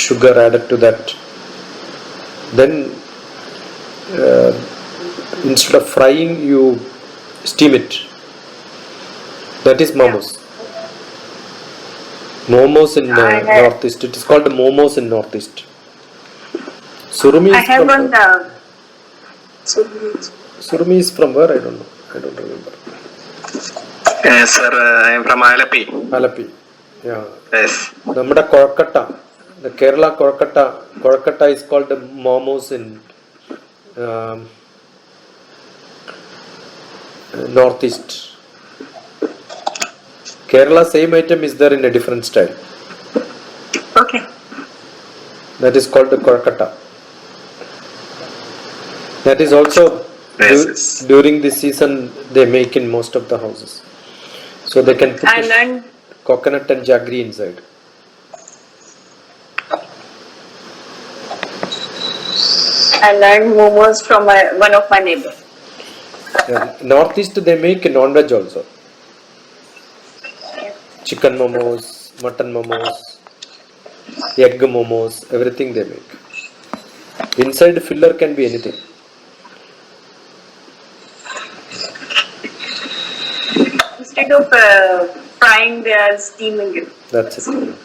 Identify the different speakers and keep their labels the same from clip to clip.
Speaker 1: sugar added to that. Then instead of frying, you steam it. That is momos. Momos in northeast. It is called momos in northeast. Surumi is
Speaker 2: I have
Speaker 1: from
Speaker 2: one.
Speaker 1: Surumi is from where? I don't know. I don't remember.
Speaker 3: Sir, I am from Alapi.
Speaker 1: Alapi. Yeah.
Speaker 3: Yes.
Speaker 1: Namada Kolkata. The Kerala Kolkata is called the momos in northeast. Kerala same item is there in a different style.
Speaker 2: Okay.
Speaker 1: That is called the Kolkata. That is also during this season they make in most of the houses. So they can put coconut and jaggery inside.
Speaker 2: I learned momos from one of my neighbors.
Speaker 1: Yeah, northeast they make non-veg also. Chicken momos, mutton momos, egg momos, everything they make. Inside filler can be anything.
Speaker 2: Instead of frying, they are steaming it.
Speaker 1: That's it.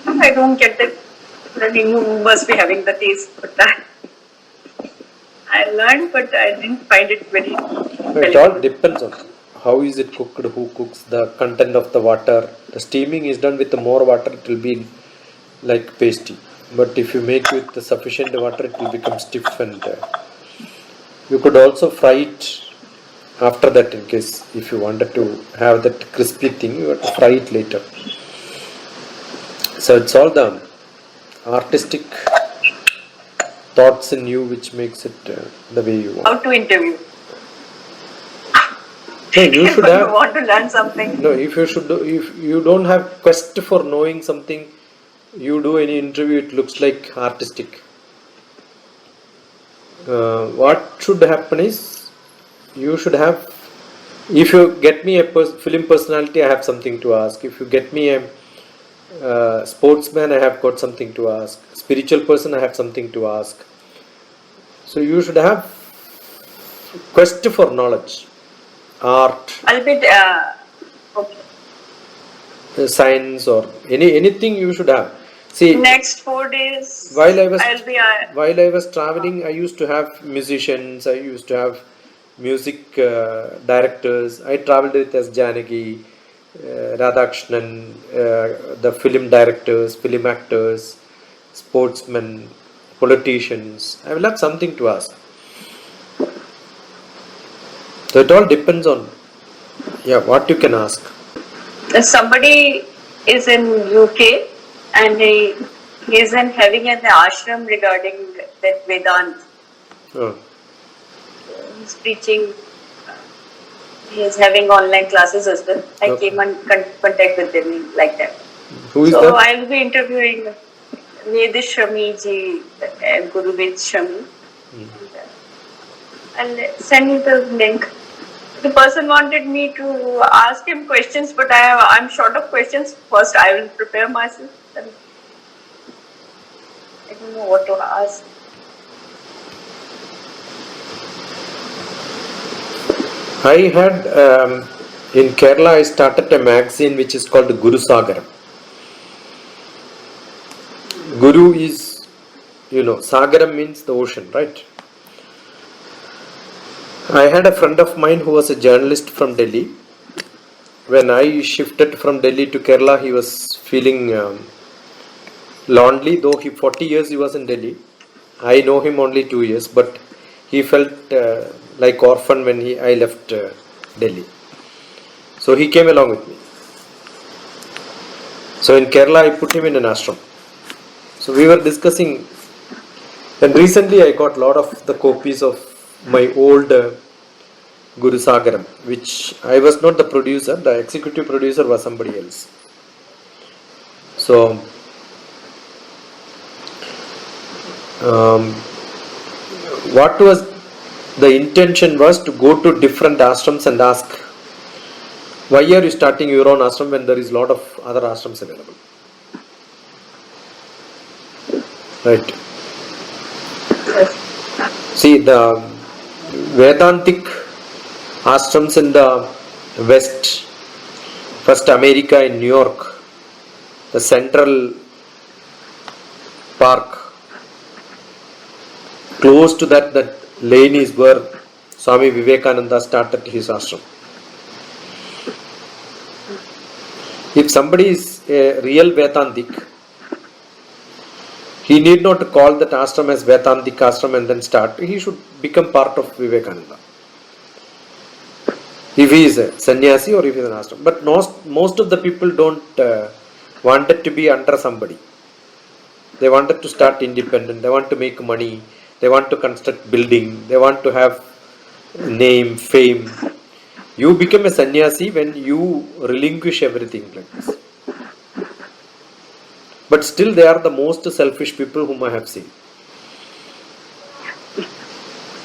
Speaker 2: I don't get that. You must be having the taste for that. I learned, but I didn't find it very.
Speaker 1: It all depends on how is it cooked, who cooks, the content of the water. The steaming is done with the more water, it will be like pasty. But if you make with the sufficient water, it will become stiff, and you could also fry it after that in case if you wanted to have that crispy thing, you have to fry it later. So it's all the artistic thoughts in you which makes it the way you want.
Speaker 2: How to interview?
Speaker 1: No, you should have.
Speaker 2: You want to learn something?
Speaker 1: No, if you don't have quest for knowing something, you do any interview, it looks like artistic. What should happen is, you should have. If you get me a film personality, I have something to ask. If you get me a sportsman, I have got something to ask. Spiritual person, I have something to ask. So you should have quest for knowledge, art, science, or anything you should have. See,
Speaker 2: next 4 days
Speaker 1: while I was traveling, I used to have musicians. I used to have music directors. I traveled with as Janagi, Radhakrishnan, the film directors, film actors, sportsmen, politicians. I will have something to ask. So it all depends on what you can ask.
Speaker 2: Somebody is in UK and he is having an ashram regarding that Vedant.
Speaker 1: Oh.
Speaker 2: He's preaching. He is having online classes as well. I came in contact with them like that.
Speaker 1: Who is that?
Speaker 2: So I will be interviewing Vedish Shami ji and Guru Ved Shami. I'll send you the link. The person wanted me to ask him questions, but I'm short of questions. First, I will prepare myself. Then I don't know what to ask.
Speaker 1: I had in Kerala, I started a magazine which is called Guru Sagaram. Guru is, Sagaram means the ocean, right? I had a friend of mine who was a journalist from Delhi. When I shifted from Delhi to Kerala, he was feeling lonely, though 40 years he was in Delhi. I know him only 2 years, but he felt like orphan when I left Delhi. So he came along with me. So in Kerala, I put him in an ashram. So we were discussing, and recently I got a lot of the copies of my old Guru Sagaram, which I was not the producer, the executive producer was somebody else. So what was the intention was to go to different ashrams and ask, why are you starting your own ashram when there is a lot of other ashrams available? Right. See, the Vedantic ashrams in the West, first America in New York, the Central Park, close to that lane is where Swami Vivekananda started his ashram. If somebody is a real Vedantic, he need not call that ashram as Vedantic ashram and then start. He should become part of Vivekananda. If he is a sannyasi or if he is an ashram. But most of the people don't wanted to be under somebody. They wanted to start independent. They want to make money. They want to construct building. They want to have name, fame. You become a sannyasi when you relinquish everything like this. But still they are the most selfish people whom I have seen.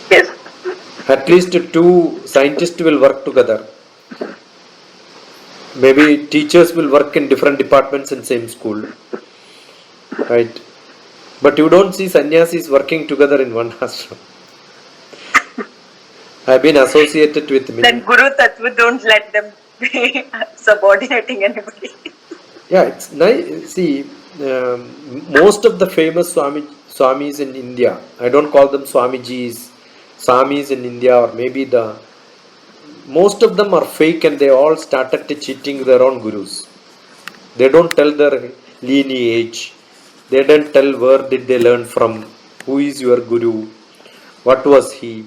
Speaker 2: Yes.
Speaker 1: At least two scientists will work together. Maybe teachers will work in different departments in same school. Right? But you don't see sannyasis working together in one ashram. I have been associated with many.
Speaker 2: Then Guru Tattva don't let them be subordinating anybody.
Speaker 1: Yeah, it's nice. See, most of the famous Swamis in India, I don't call them Swamijis, Swamis in India, or maybe most of them are fake and they all started cheating their own gurus. They don't tell their lineage. They don't tell where did they learn from, who is your guru, what was he.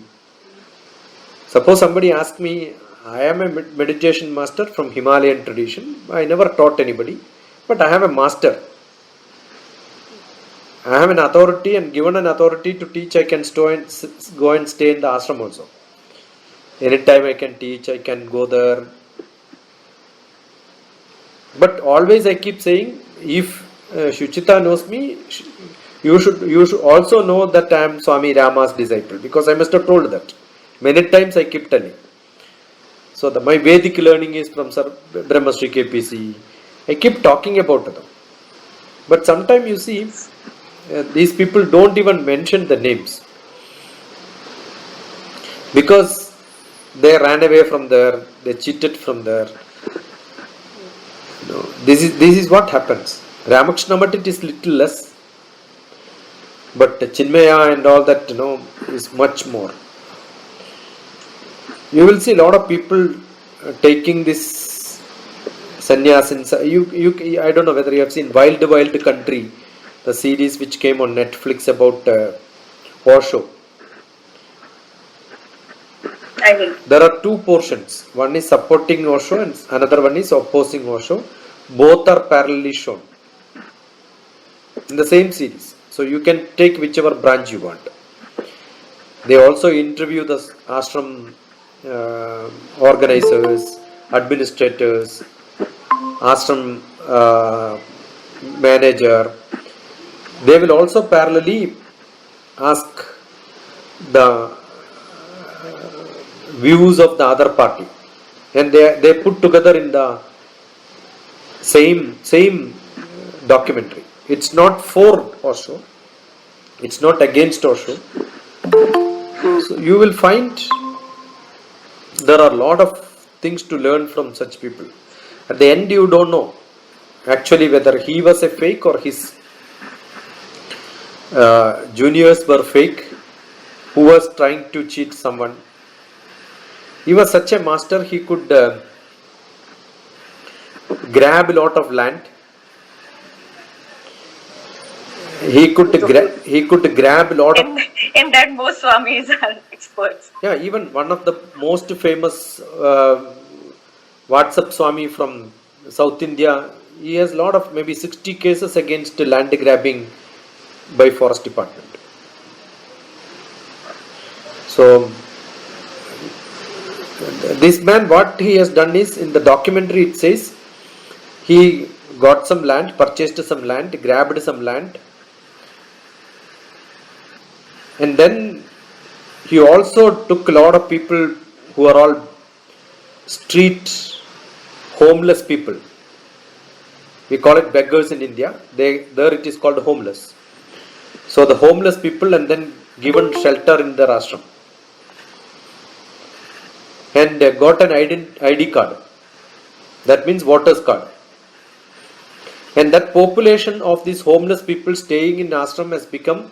Speaker 1: Suppose somebody asks me, I am a meditation master from Himalayan tradition. I never taught anybody, but I have a master. I have an authority and given an authority to teach. I can go and stay in the ashram also. Anytime I can teach, I can go there. But always I keep saying, if Shuchita knows me, you should also know that I am Swami Rama's disciple, because I must have told that. Many times I keep telling. So my Vedic learning is from Sir Brahmashri KPC. I keep talking about them. But sometimes you see, these people don't even mention the names. Because they ran away from there, they cheated from there. This is what happens. Ramakrishna Math it is little less. But Chinmaya and all that, is much more. You will see a lot of people taking this sannyas. I don't know whether you have seen Wild Wild Country, the series which came on Netflix about Osho.
Speaker 2: I will.
Speaker 1: There are two portions. One is supporting Osho and another one is opposing Osho. Both are parallelly shown in the same series. So you can take whichever branch you want. They also interview the ashram organizers, administrators, ashram manager. They will also parallelly ask the views of the other party, and they put together in the same documentary. It's not for Osho, it's not against Osho. So you will find there are a lot of things to learn from such people. At the end you don't know actually whether he was a fake or his juniors were fake who was trying to cheat someone. He was such a master, he could grab a lot of land. He could grab a lot of.
Speaker 2: In that most Swamis are experts.
Speaker 1: Yeah, even one of the most famous WhatsApp Swami from South India, he has a lot of maybe 60 cases against land grabbing by forest department. So this man, what he has done is, in the documentary it says, he got some land, purchased some land, grabbed some land, and then he also took a lot of people who are all street homeless people. We call it beggars in India. There it is called homeless. So the homeless people and then given shelter in their ashram. And got an ID card. That means voter's card. And that population of these homeless people staying in ashram has become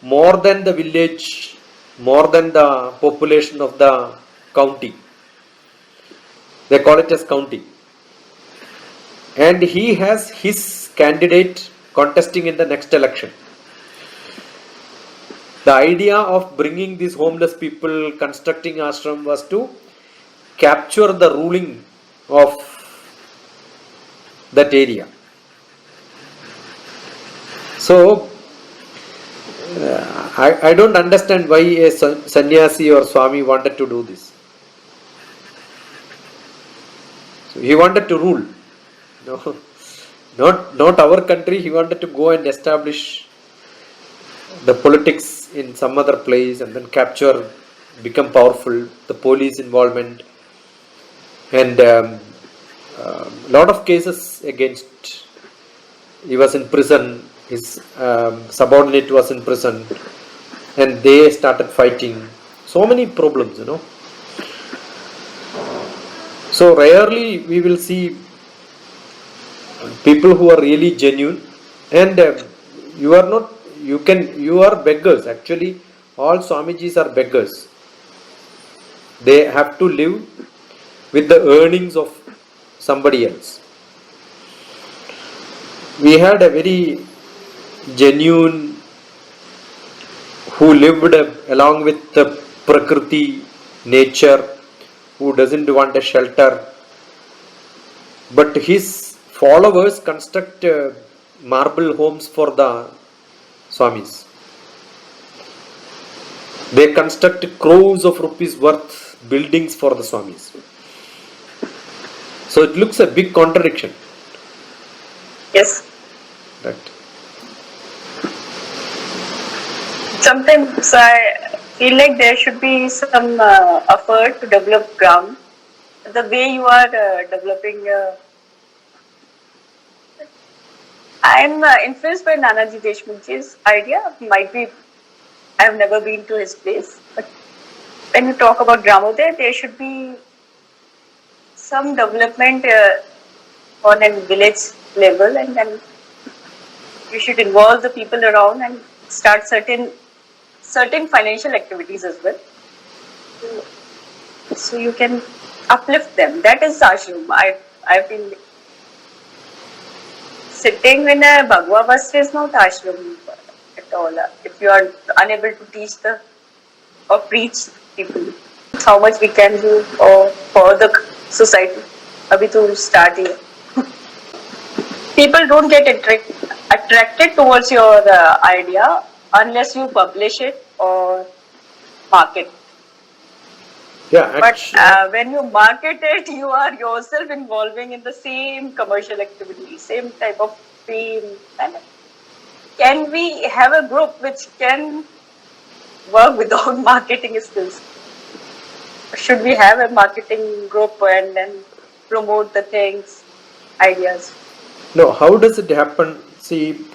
Speaker 1: more than the village, more than the population of the county. They call it as county. And he has his candidate contesting in the next election. The idea of bringing these homeless people, constructing ashram was to capture the ruling of that area. So, I don't understand why a sannyasi or swami wanted to do this. So he wanted to rule. No, not our country. He wanted to go and establish the politics in some other place and then capture, become powerful, the police involvement, and lot of cases against. He was in prison, his subordinate was in prison, and they started fighting. So many problems, So rarely we will see people who are really genuine, and you are beggars. Actually, all Swamijis are beggars. They have to live with the earnings of somebody else. We had a very genuine who lived along with the Prakriti, nature, who doesn't want a shelter, but his followers construct marble homes for the Swamis. They construct crores of rupees worth buildings for the Swamis. So it looks a big contradiction.
Speaker 2: Yes.
Speaker 1: Right.
Speaker 2: Sometimes I feel like there should be some effort to develop ground. The way you are developing. I am influenced by Nanaji Deshmukhji's idea. Might be, I have never been to his place, but when you talk about Gramodaya, there should be some development on a village level, and then you should involve the people around and start certain financial activities as well. So you can uplift them. That is ashram. I feel sitting in a Bhagwa Vastra is not ashram at all. If you are unable to teach or preach people, how much we can do for the society. Abhi to start here. People don't get attracted towards your idea unless you publish it or market.
Speaker 1: Yeah,
Speaker 2: But when you market it, you are yourself involving in the same commercial activity, same type of fame. And can we have a group which can work without marketing skills? Should we have a marketing group and then promote the things, ideas?
Speaker 1: No, how does it happen? See,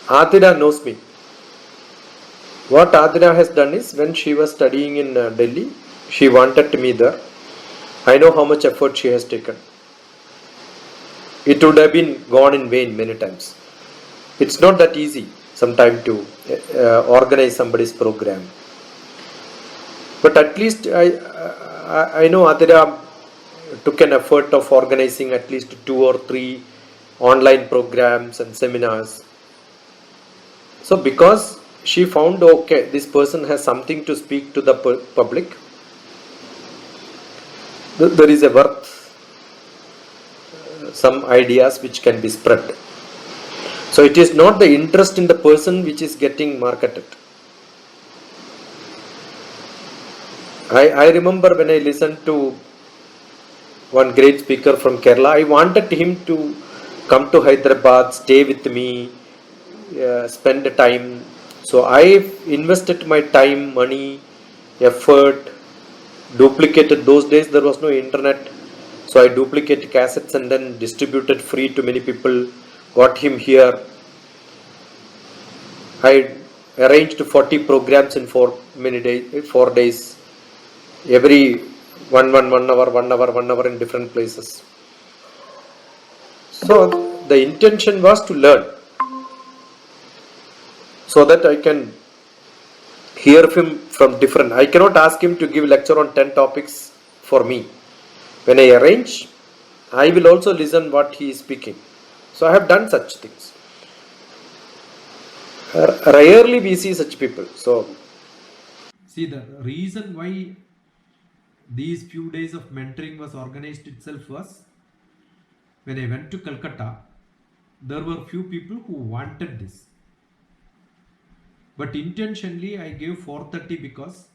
Speaker 1: Adira knows me. What Adira has done is, when she was studying in Delhi, she wanted me there. I know how much effort she has taken. It would have been gone in vain many times. It's not that easy sometimes to organize somebody's program. But at least I know Adira took an effort of organizing at least 2 or 3 online programs and seminars. So because she found, okay, this person has something to speak to the public, there is a worth, some ideas which can be spread. So it is not the interest in the person which is getting marketed. I remember when I listened to one great speaker from Kerala, I wanted him to come to Hyderabad, stay with me, spend the time. So I invested my time, money, effort, duplicated. Those days there was no internet, so I duplicated cassettes and then distributed free to many people, got him here, I arranged 40 programs in 4 days, every 1 hour in different places. So the intention was to learn, so that I can hear him from different. I cannot ask him to give lecture on 10 topics for me. When I arrange, I will also listen what he is speaking. So I have done such things. Rarely we see such people. So
Speaker 4: See, the reason why these few days of mentoring was organized itself was when I went to Calcutta, there were few people who wanted this. But intentionally I gave 4:30 because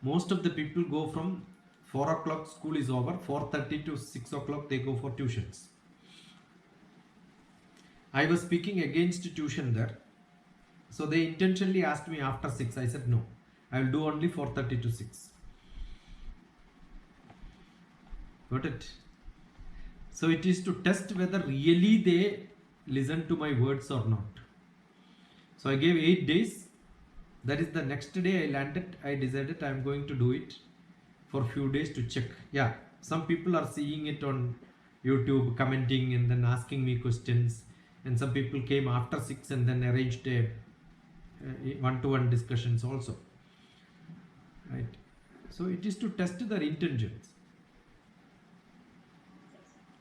Speaker 4: most of the people go from 4 o'clock school is over, 4:30 to 6 o'clock they go for tuitions. I was speaking against tuition there. So they intentionally asked me after 6. I said no, I will do only 4:30 to 6. Got it? So it is to test whether really they listen to my words or not. So I gave 8 days. That is the next day I landed. I decided I am going to do it for a few days to check. Yeah, some people are seeing it on YouTube, commenting and then asking me questions. And some people came after 6 and then arranged a one-to-one discussions also. Right. So it is to test their intentions.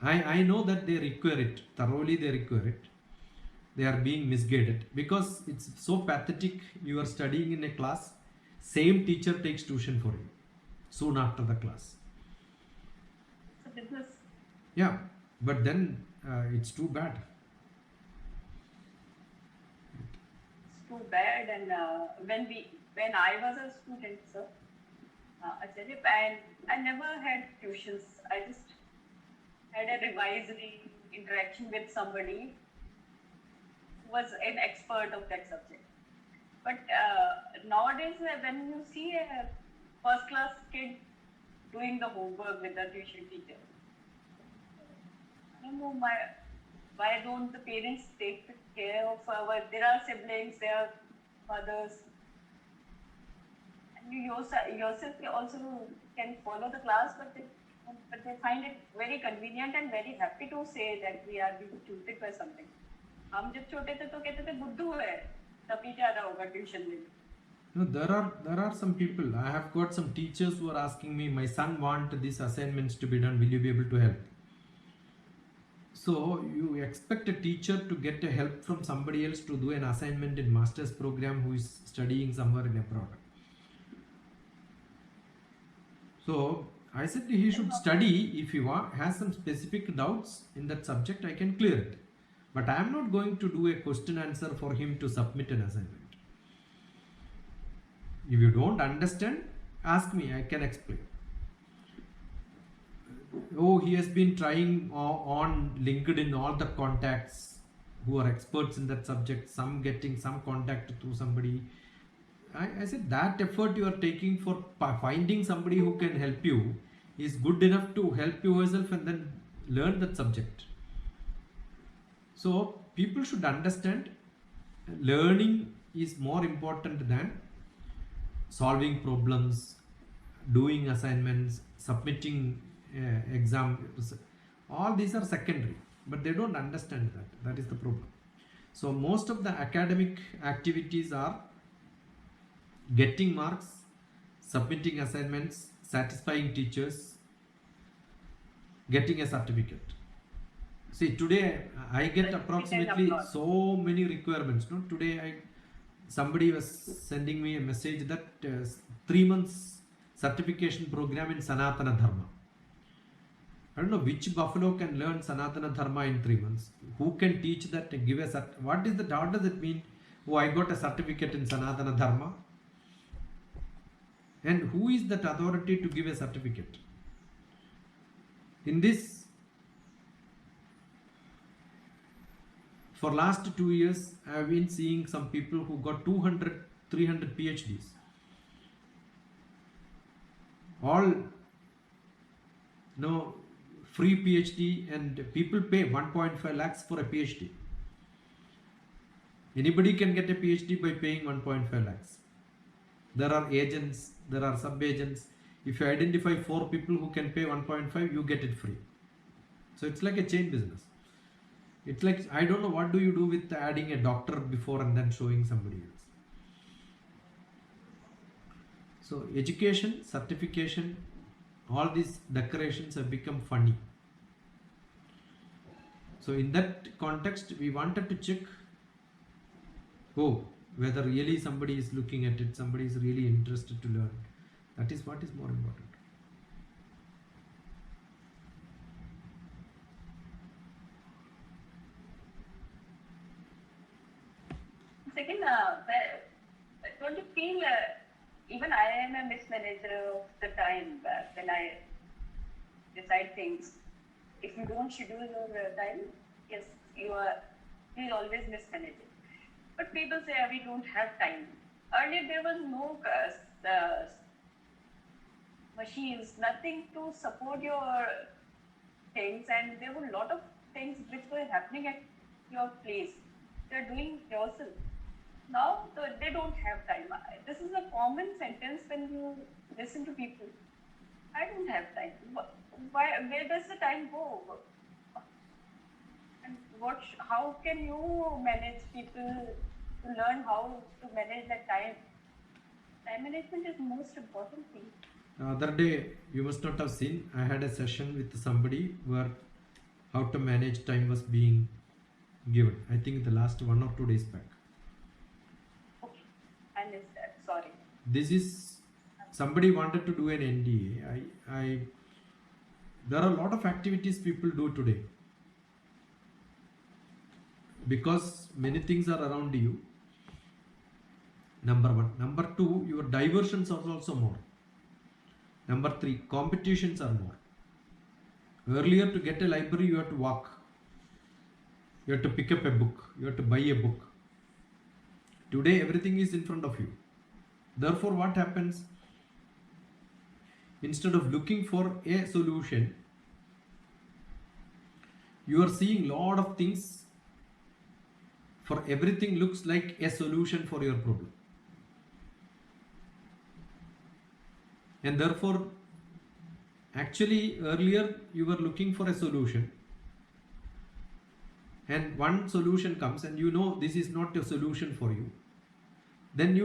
Speaker 4: I know that they require it, thoroughly they require it. They are being misguided because it's so pathetic. You are studying in a class, same teacher takes tuition for you soon after the class.
Speaker 2: It's a business.
Speaker 4: Yeah, but then it's too bad.
Speaker 2: It's too bad. And when I was a student, sir, Acharya, and I never had tuitions. I just had a revisory interaction with somebody who was an expert of that subject. But nowadays, when you see a first class kid doing the homework with the tuition teacher, I don't know why don't the parents take care of there are siblings, there are mothers, and you yourself also can follow the class, but they find it very convenient and very happy to say that we are being tutored by something. हम जब छोटे थे तो कहते थे बुद्धू है तभी जा रहा होगा ट्यूशन में.
Speaker 4: No, there are some people. I have got some teachers who are asking me, my son want these assignments to be done. Will you be able to help? So you expect a teacher to get a help from somebody else to do an assignment in master's program who is studying somewhere in abroad. So I said he should study. If he has some specific doubts in that subject, I can clear it. But I am not going to do a question answer for him to submit an assignment. If you don't understand, ask me, I can explain. Oh, he has been trying on LinkedIn, all the contacts who are experts in that subject, some getting some contact through somebody. I said that effort you are taking for finding somebody who can help you is good enough to help yourself and then learn that subject. So people should understand learning is more important than solving problems, doing assignments, submitting exams. All these are secondary, but they don't understand that. That is the problem. So most of the academic activities are getting marks, submitting assignments, satisfying teachers, getting a certificate. See, today I get approximately so many requirements. No, today somebody was sending me a message that 3 months certification program in Sanatana Dharma. I don't know which buffalo can learn Sanatana Dharma in 3 months. Who can teach that? Give a what does it mean? Oh, I got a certificate in Sanatana Dharma. And who is that authority to give a certificate? In this, for last 2 years, I have been seeing some people who got 200, 300 PhDs. All free PhD, and people pay 1.5 lakhs for a PhD. Anybody can get a PhD by paying 1.5 lakhs. There are agents, there are sub-agents. If you identify 4 people who can pay 1.5, you get it free. So it's like a chain business. It's like, I don't know what do you do with adding a doctor before and then showing somebody else. So education, certification, all these decorations have become funny. So in that context, we wanted to check whether really somebody is looking at it, somebody is really interested to learn. That is what is more important.
Speaker 2: Second, don't you feel, even I am a mismanager of the time when I decide things. If you don't schedule your time, yes, you'll always mismanage it. But people say we don't have time. Earlier there was no machines, nothing to support your things, and there were a lot of things which were happening at your place. They're doing yourself. Now they don't have time. This is a common sentence when you listen to people. I don't have time. Where does the time go? And how can you manage people to learn how to manage that time? Time management is the most important thing.
Speaker 4: The other day, you must not have seen, I had a session with somebody where how to manage time was being given. I think the last 1 or 2 days back.
Speaker 2: Okay, I missed that. Sorry.
Speaker 4: This is, somebody wanted to do an NDA. There are a lot of activities people do today. Because many things are around you. Number 1. Number 2, your diversions are also more. Number 3, competitions are more. Earlier, to get a library, you have to walk. You have to pick up a book. You have to buy a book. Today, everything is in front of you. Therefore, what happens? Instead of looking for a solution, you are seeing lot of things. For everything looks like a solution for your problem. And therefore, actually earlier you were looking for a solution, and one solution comes and you know this is not a solution for you. Then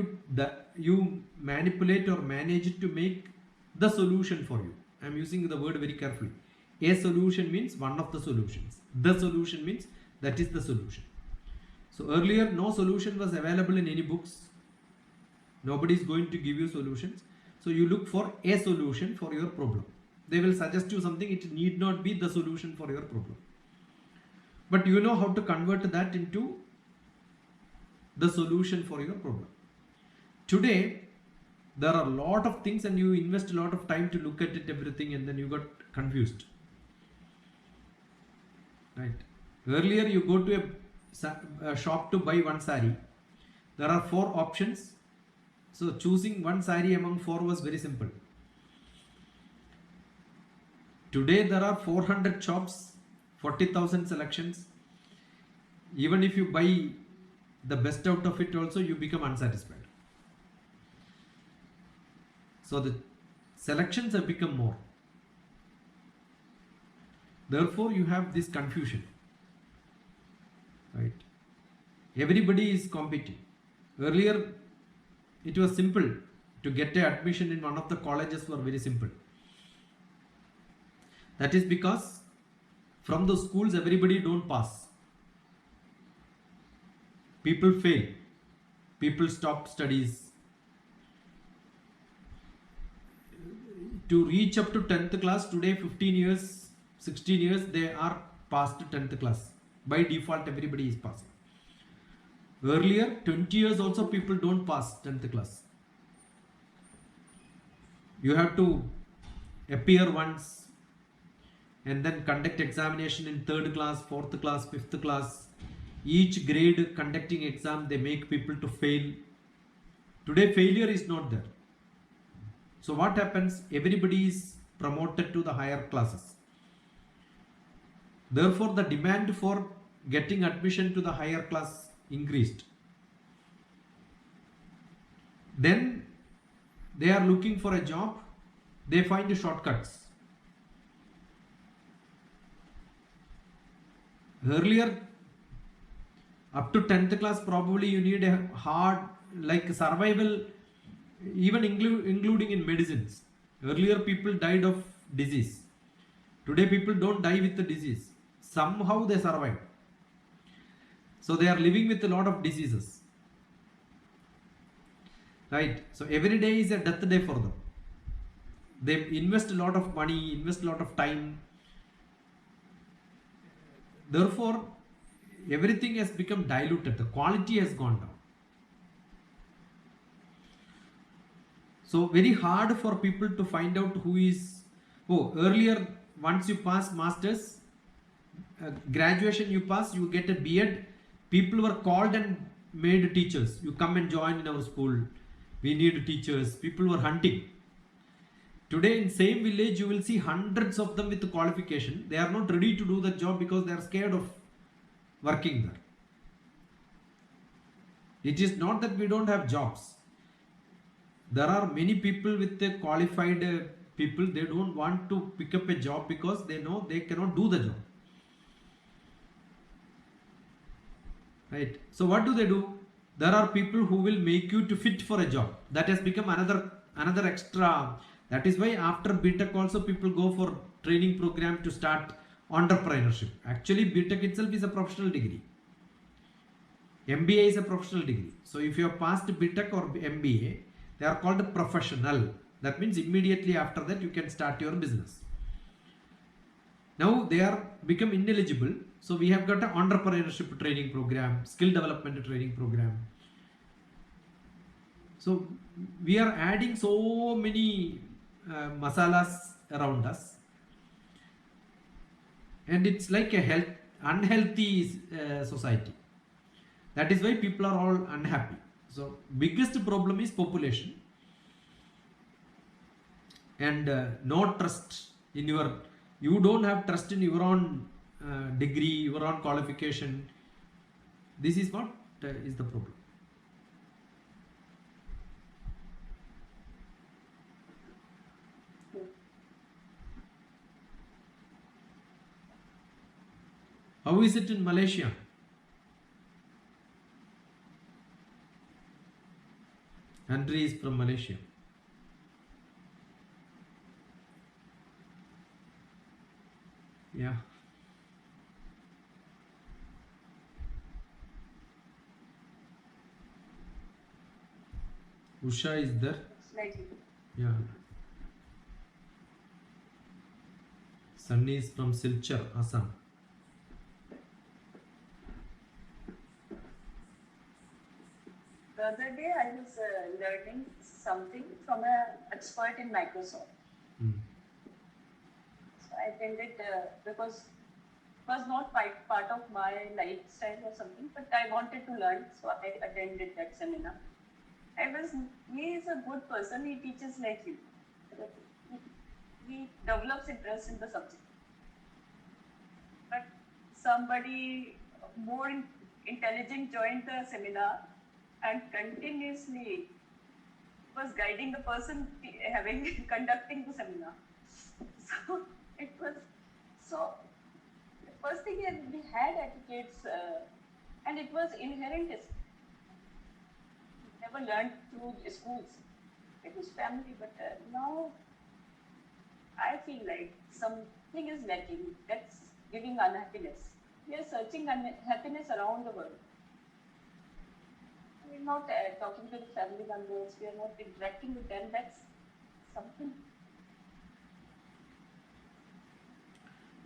Speaker 4: you manipulate or manage it to make the solution for you. I am using the word very carefully. A solution means one of the solutions. The solution means that is the solution. So earlier no solution was available in any books. Nobody is going to give you solutions. So you look for a solution for your problem. They will suggest you something, it need not be the solution for your problem. But you know how to convert that into the solution for your problem. Today, there are a lot of things and you invest a lot of time to look at it, everything, and then you got confused. Right? Earlier you go to a shop to buy one sari. There are 4 options. So choosing one sari among 4 was very simple. Today there are 400 shops, 40,000 selections. Even if you buy the best out of it also, you become unsatisfied. So the selections have become more. Therefore you have this confusion. Right? Everybody is competing. Earlier it was simple to get an admission in one of the colleges were very simple. That is because from the schools everybody don't pass. People fail. People stop studies. To reach up to 10th class today, 15 years, 16 years, they are past 10th class. By default everybody is passing. Earlier 20 years also people don't pass 10th class. You have to appear once and then conduct examination in 3rd class, 4th class, 5th class. Each grade conducting exam, they make people to fail. Today failure is not there. So what happens? Everybody is promoted to the higher classes. Therefore the demand for getting admission to the higher class increased. Then they are looking for a job, they find shortcuts. Earlier, up to 10th class, probably you need a hard, like survival, even including in medicines. Earlier, people died of disease. Today, people don't die with the disease. Somehow they survive. So they are living with a lot of diseases. Right? So every day is a death day for them. They invest a lot of money, invest a lot of time. Therefore, everything has become diluted. The quality has gone down. So very hard for people to find out who is. Oh, earlier once you pass masters, graduation you pass, you get a B.Ed. People were called and made teachers. You come and join in our school. We need teachers. People were hunting. Today in same village you will see hundreds of them with the qualification. They are not ready to do the job because they are scared of working there. It is not that we don't have jobs. There are many people with the qualified people, they don't want to pick up a job because they know they cannot do the job. Right? So what do? There are people who will make you to fit for a job. That has become another extra. That is why after BTech also people go for training program to start entrepreneurship. Actually BTech itself is a professional degree. MBA is a professional degree. So if you have passed BTech or MBA, they are called professional. That means immediately after that you can start your business. Now they are become ineligible. So we have got an entrepreneurship training program, skill development training program. So we are adding so many masalas around us, and it's like a unhealthy society. That is why people are all unhappy. So biggest problem is population and no trust in you don't have trust in your own degree, your own qualification. This is what is the problem. How is it in Malaysia? Andre is from Malaysia. Yeah. Usha is there.
Speaker 2: Slightly.
Speaker 4: Yeah. Sunny is from Silchar, Assam.
Speaker 2: The other day I was learning something from an expert in Microsoft. So I attended because it was not part of my lifestyle or something, but I wanted to learn, so I attended that seminar. He is a good person, he teaches like you. He develops interest in the subject. But somebody more intelligent joined the seminar and continuously was guiding the person conducting the seminar. So it was so the first thing is we had etiquettes and it was inherent. Never learned through schools. It was family, but now I feel like something is lacking. That's giving unhappiness. We are searching happiness around the world. We're not talking to the family members. We are not interacting with them. That's something.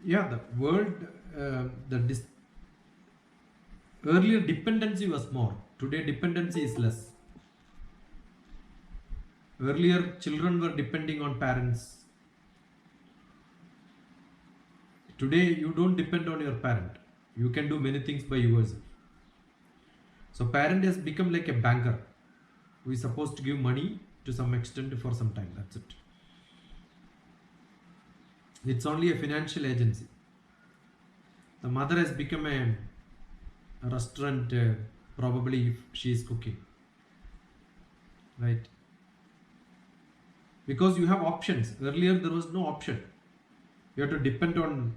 Speaker 4: Yeah, the world, earlier dependency was more. Today dependency is less. Earlier children were depending on parents. Today you don't depend on your parent. You can do many things by yourself. So parent has become like a banker who is supposed to give money to some extent for some time. That's it. It's only a financial agency. The mother has become a restaurant, probably if she is cooking. right? Because you have options. Earlier there was no option. You have to depend on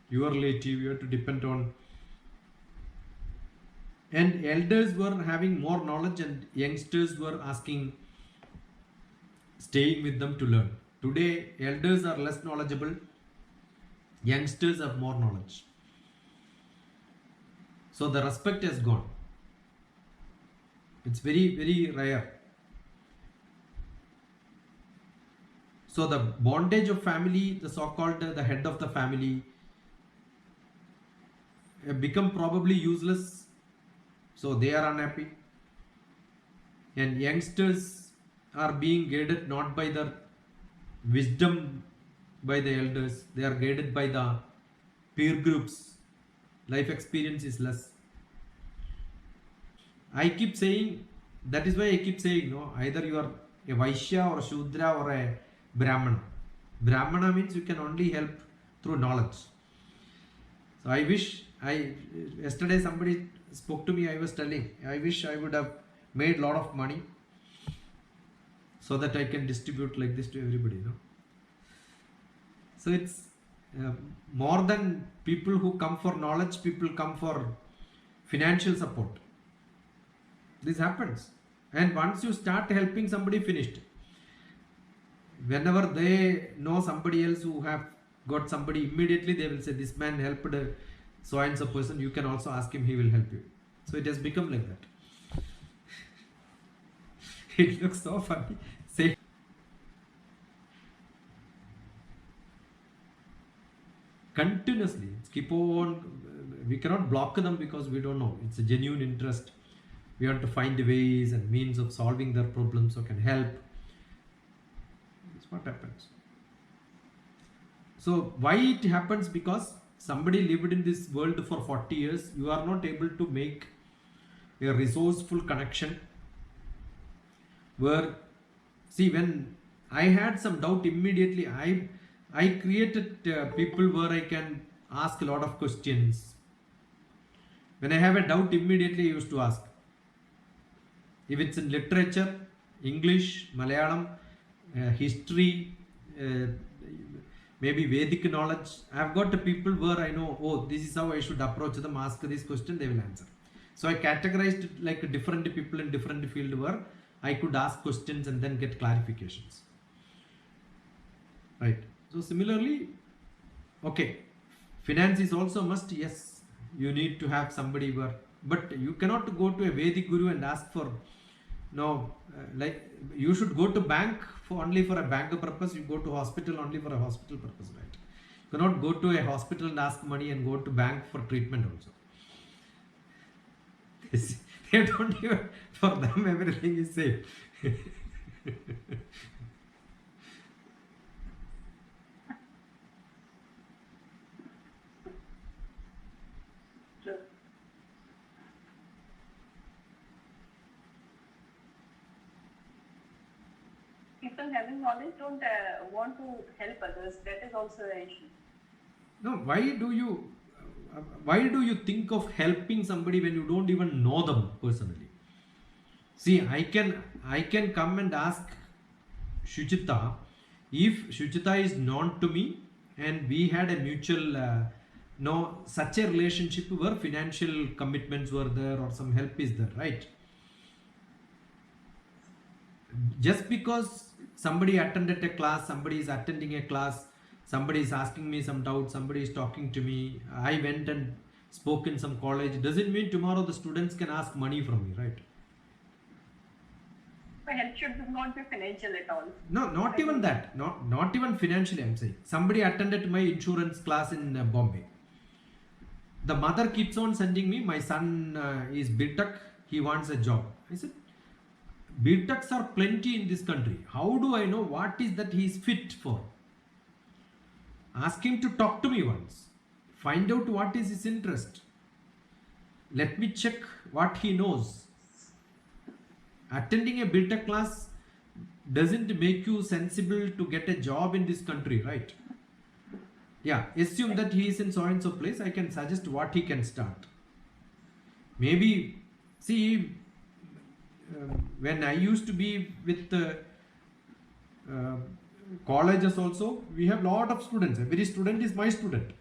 Speaker 4: your relative, you have to depend on, and elders were having more knowledge and youngsters were asking, staying with them to learn. Today elders are less knowledgeable, youngsters have more knowledge, so the respect has gone. It's very rare. So the bondage of family, the so-called the head of the family, become probably useless, so they are unhappy, and youngsters are being guided not by the wisdom by the elders, they are guided by the peer groups. Life experience is less. I keep saying, that is why I keep saying, no, either you are a Vaishya or a Shudra or a Brahmana. Brahmana means you can only help through knowledge. So I wish yesterday somebody spoke to me, I was telling, I wish I would have made lot of money so that I can distribute like this to everybody, So it's more than people who come for knowledge, people come for financial support. This happens. And once you start helping somebody, finished. Whenever they know somebody else who have got somebody, immediately they will say, this man helped so and so person, you can also ask him, he will help you. So it has become like that. It looks so funny. Say, continuously, keep on. We cannot block them because we don't know. It's a genuine interest. We have to find ways and means of solving their problems so can help. That's what happens. So why it happens? Because somebody lived in this world for 40 years. You are not able to make a resourceful connection where, see, when I had some doubt, immediately I created people where I can ask a lot of questions. When I have a doubt, immediately I used to ask. If it's in literature, English, Malayalam, history, maybe Vedic knowledge, I've got the people where I know, oh, this is how I should approach them, ask this question, they will answer. So I categorized it like different people in different field where I could ask questions and then get clarifications. Right. So similarly, okay, finance is also must. Yes, you need to have somebody where, but you cannot go to a Vedic guru and ask for, no, like you should go to bank for only for a bank purpose. You go to hospital only for a hospital purpose, right? You cannot go to a hospital and ask money and go to bank for treatment also. They don't even, for them everything is safe.
Speaker 2: People having knowledge don't want to help others. That is also an issue.
Speaker 4: No, why do you think of helping somebody when you don't even know them personally? See, I can come and ask Shuchita if Shuchita is known to me and we had a mutual such a relationship where financial commitments were there or some help is there, right? Just because somebody attended a class, somebody is attending a class, somebody is asking me some doubts, somebody is talking to me, I went and spoke in some college, doesn't mean tomorrow the students can ask money from me, right?
Speaker 2: My help should not be financial at all.
Speaker 4: No, not even that. Not even financially, I'm saying. Somebody attended my insurance class in Bombay. The mother keeps on sending me, my son is BTech, he wants a job. I said, BTechs are plenty in this country. How do I know what is that he is fit for? Ask him to talk to me once. Find out what is his interest. Let me check what he knows. Attending a BTech class doesn't make you sensible to get a job in this country, right? Yeah, assume that he is in so and so place. I can suggest what he can start. Maybe, see, when I used to be with uh, colleges also, we have lot of students. Every student is my student.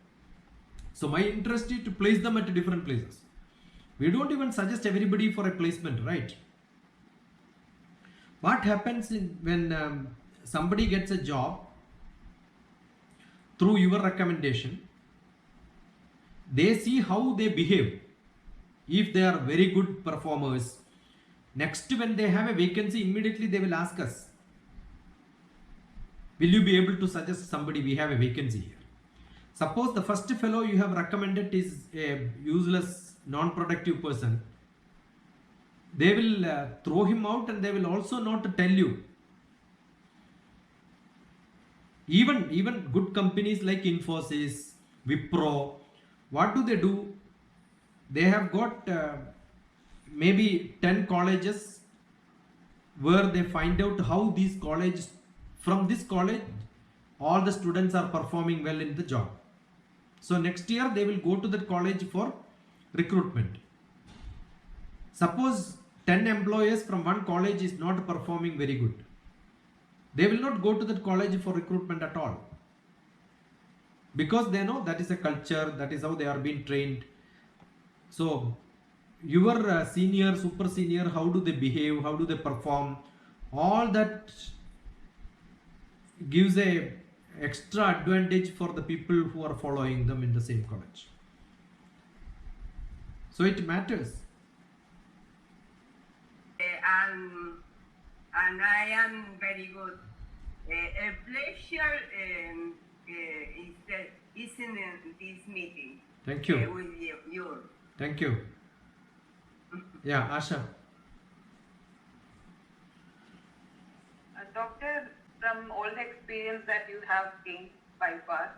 Speaker 4: So my interest is to place them at different places. We don't even suggest everybody for a placement, right? What happens when somebody gets a job through your recommendation? They see how they behave. If they are very good performers, next when they have a vacancy, immediately they will ask us, will you be able to suggest somebody? We have a vacancy here. Suppose the first fellow you have recommended is a useless, non-productive person. They will throw him out, and they will also not tell you. Even good companies like Infosys, Wipro, what do? They have got maybe 10 colleges where they find out how these colleges, from this college, all the students are performing well in the job. So next year they will go to that college for recruitment. Suppose 10 employees from one college is not performing very good, they will not go to that college for recruitment at all, because they know that is a culture, that is how they are being trained. So your senior, super senior, how do they behave, how do they perform, all that gives a extra advantage for the people who are following them in the same college. So it matters.
Speaker 5: And I am very good. A pleasure is in this meeting.
Speaker 4: Thank you.
Speaker 5: With you.
Speaker 4: Thank you. Yeah, Asha.
Speaker 6: Doctor, from all the experience that you have gained by far,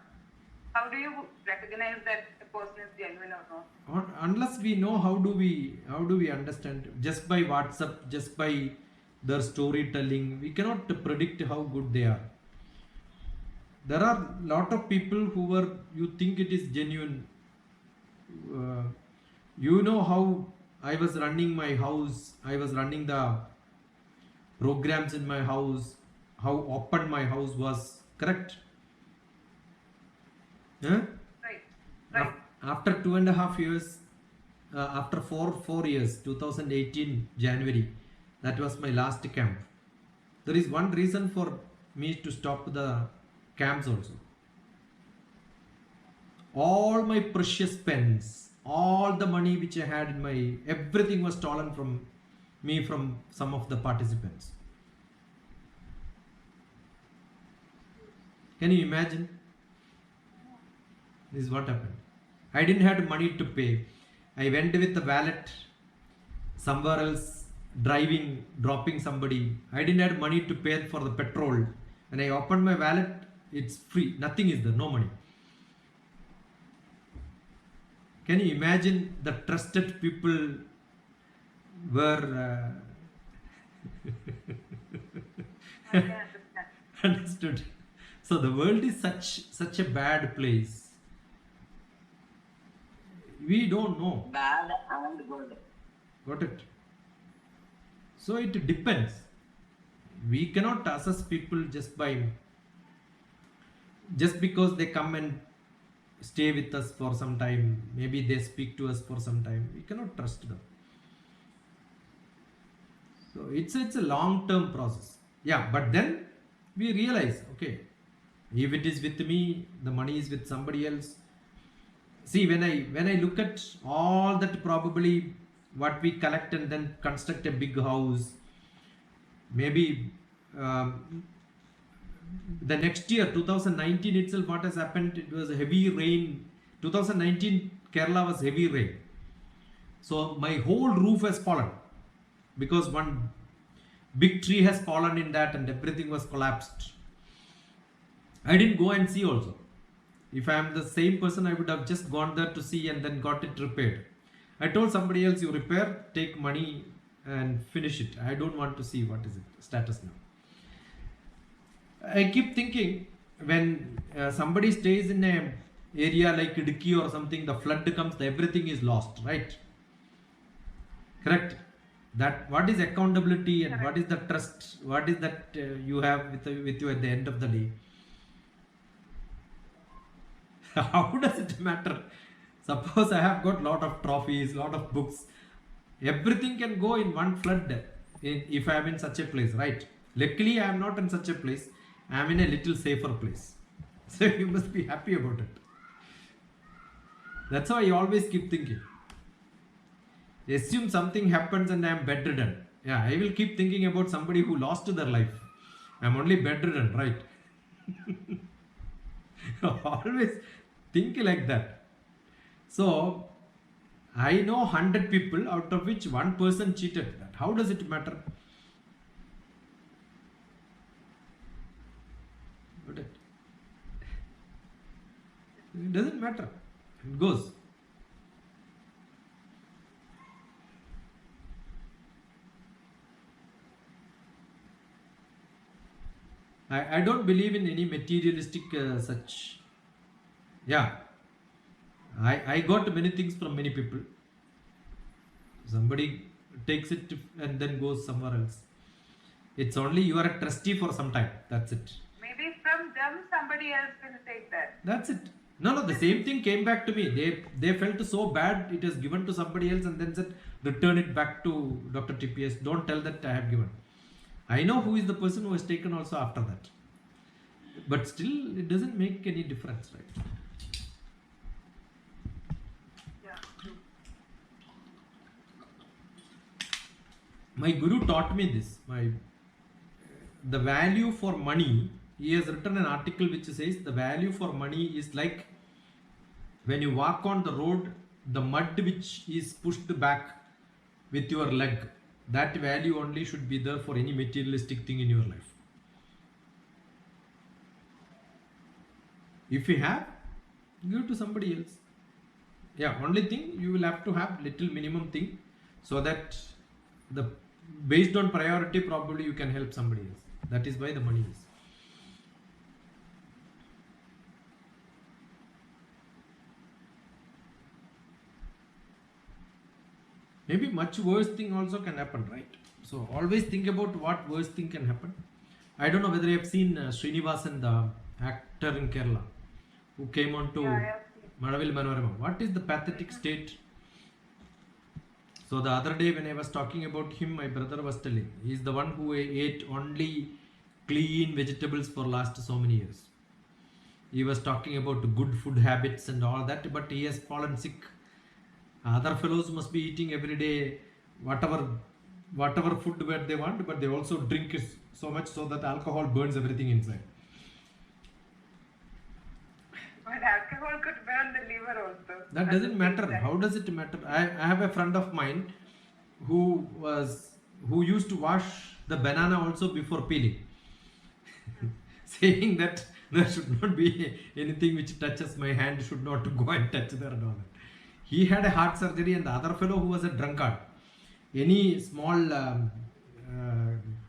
Speaker 6: how do you recognize that a person is genuine or not?
Speaker 4: Unless we know, how do we understand? Just by WhatsApp, just by their storytelling, we cannot predict how good they are. There are a lot of people who were, you think it is genuine. You know how I was running my house, I was running the programs in my house, how open my house was, correct? Huh?
Speaker 6: Right.
Speaker 4: After 2.5 years, after four years, 2018 January, that was my last camp. There is one reason for me to stop the camps also. All my precious pens, all the money which I had in my, everything was stolen from me, from some of the participants. Can you imagine? This is what happened. I didn't have money to pay. I went with the wallet somewhere else, driving, dropping somebody. I didn't have money to pay for the petrol. When I opened my wallet, it's free. Nothing is there, no money. Can you imagine the trusted people were
Speaker 6: I can understand.
Speaker 4: understood. So the world is such a bad place. We don't know.
Speaker 5: Bad and good.
Speaker 4: Got it? So it depends. We cannot assess people just because they come and stay with us for some time. Maybe they speak to us for some time. We cannot trust them. So it's a long-term process. Yeah, but then we realize, okay, if it is with me, the money is with somebody else. See, when I look at all that, probably what we collect and then construct a big house, maybe the next year, 2019 itself, what has happened, it was heavy rain. 2019 Kerala was heavy rain. So my whole roof has fallen because one big tree has fallen in that and everything was collapsed. I didn't go and see also. If I am the same person, I would have just gone there to see and then got it repaired. I told somebody else, you repair, take money and finish it. I don't want to see what is it status now. I keep thinking, when somebody stays in a area like Idiki or something, the flood comes, everything is lost, right? Correct? That what is accountability and what is the trust? What is that you have with you at the end of the day? How does it matter? Suppose I have got lot of trophies, lot of books, everything can go in one flood if I am in such a place, right? Luckily, I am not in such a place. I am in a little safer place. So you must be happy about it. That's why I always keep thinking. Assume something happens and I am bedridden. Yeah, I will keep thinking about somebody who lost their life. I am only bedridden, right? Always think like that. So I know 100 people out of which one person cheated. That how does it matter? But it doesn't matter. It goes. I don't believe in any materialistic such. Yeah, I got many things from many people. Somebody takes it and then goes somewhere else. It's only you are a trustee for some time. That's it.
Speaker 6: Maybe from them somebody else will take that.
Speaker 4: That's it. No, the same thing came back to me. They felt so bad. It was given to somebody else and then said, return it back to DrTPS. Don't tell that I have given. I know who is the person who has taken also after that. But still, it doesn't make any difference, right?
Speaker 6: Yeah, true.
Speaker 4: My guru taught me this. The value for money. He has written an article which says the value for money is like when you walk on the road, the mud which is pushed back with your leg. That value only should be there for any materialistic thing in your life. If you have, give to somebody else. Yeah, only thing you will have to have little minimum thing so that based on priority probably you can help somebody else. That is why the money is. Maybe much worse thing also can happen, right? So always think about what worst thing can happen. I don't know whether you have seen Srinivasan, the actor in Kerala, who came on to Madavil Manorama. What is the pathetic state? So the other day when I was talking about him, my brother was telling, he is the one who ate only clean vegetables for last so many years. He was talking about good food habits and all that, but he has fallen sick. Other fellows must be eating every day whatever food where they want, but they also drink so much so that alcohol burns everything inside.
Speaker 6: But alcohol could burn the liver also.
Speaker 4: That doesn't matter. How does it matter? I have a friend of mine who used to wash the banana also before peeling, saying that there should not be anything which touches my hand should not go and touch there and all that. He had a heart surgery, and the other fellow who was a drunkard, any small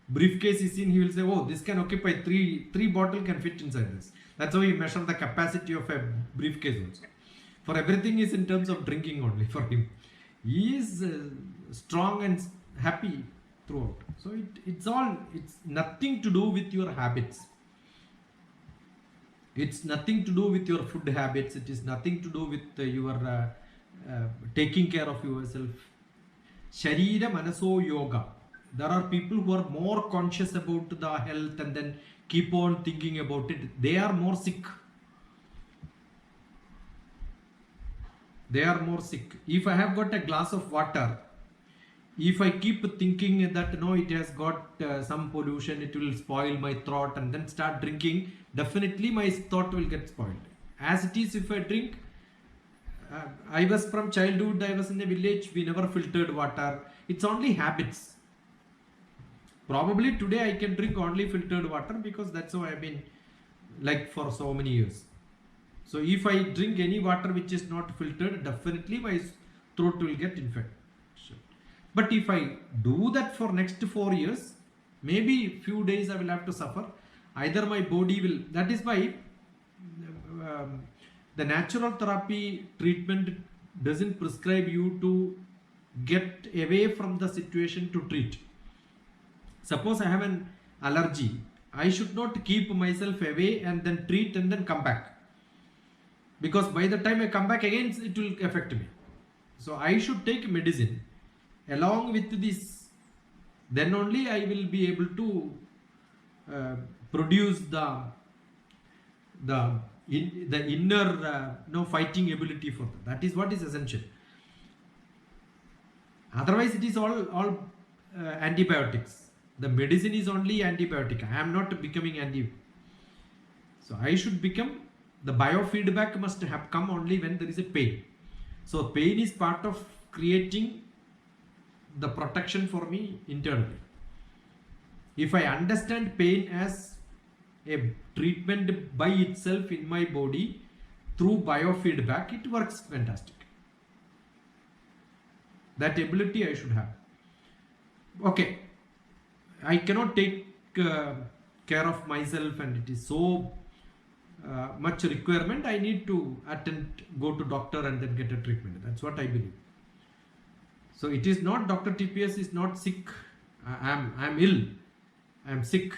Speaker 4: briefcase is seen, he will say, oh, this can occupy three bottle can fit inside this. That's how he measures the capacity of a briefcase also. For everything is in terms of drinking only for him. He is strong and happy throughout. So it's nothing to do with your habits. It's nothing to do with your food habits. It is nothing to do with your taking care of yourself. Sharira Manaso Yoga. There are people who are more conscious about the health and then keep on thinking about it. They are more sick. They are more sick. If I have got a glass of water, if I keep thinking that no, it has got some pollution, it will spoil my throat, and then start drinking, definitely my throat will get spoiled. As it is, if I drink, I was from childhood, I was in a village, we never filtered water. It's only habits. Probably today I can drink only filtered water because that's how I've been like for so many years. So if I drink any water which is not filtered, definitely my throat will get infected. But if I do that for next 4 years, maybe few days I will have to suffer. Either my body will, that is why the natural therapy treatment doesn't prescribe you to get away from the situation to treat. Suppose I have an allergy, I should not keep myself away and then treat and then come back, because by the time I come back again it will affect me. So I should take medicine along with this, then only I will be able to produce the inner fighting ability for that. That is what is essential. Otherwise it is all antibiotics. The medicine is only antibiotic. I am not becoming anti. So I should become, the biofeedback must have come only when there is a pain. So pain is part of creating the protection for me internally. If I understand pain as a treatment by itself in my body through biofeedback, it works fantastic. That ability I should have. Okay, I cannot take care of myself and it is so much requirement, I need to go to doctor and then get a treatment. That's what I believe. So it is not, DrTPS is not sick. I'm ill, I'm sick,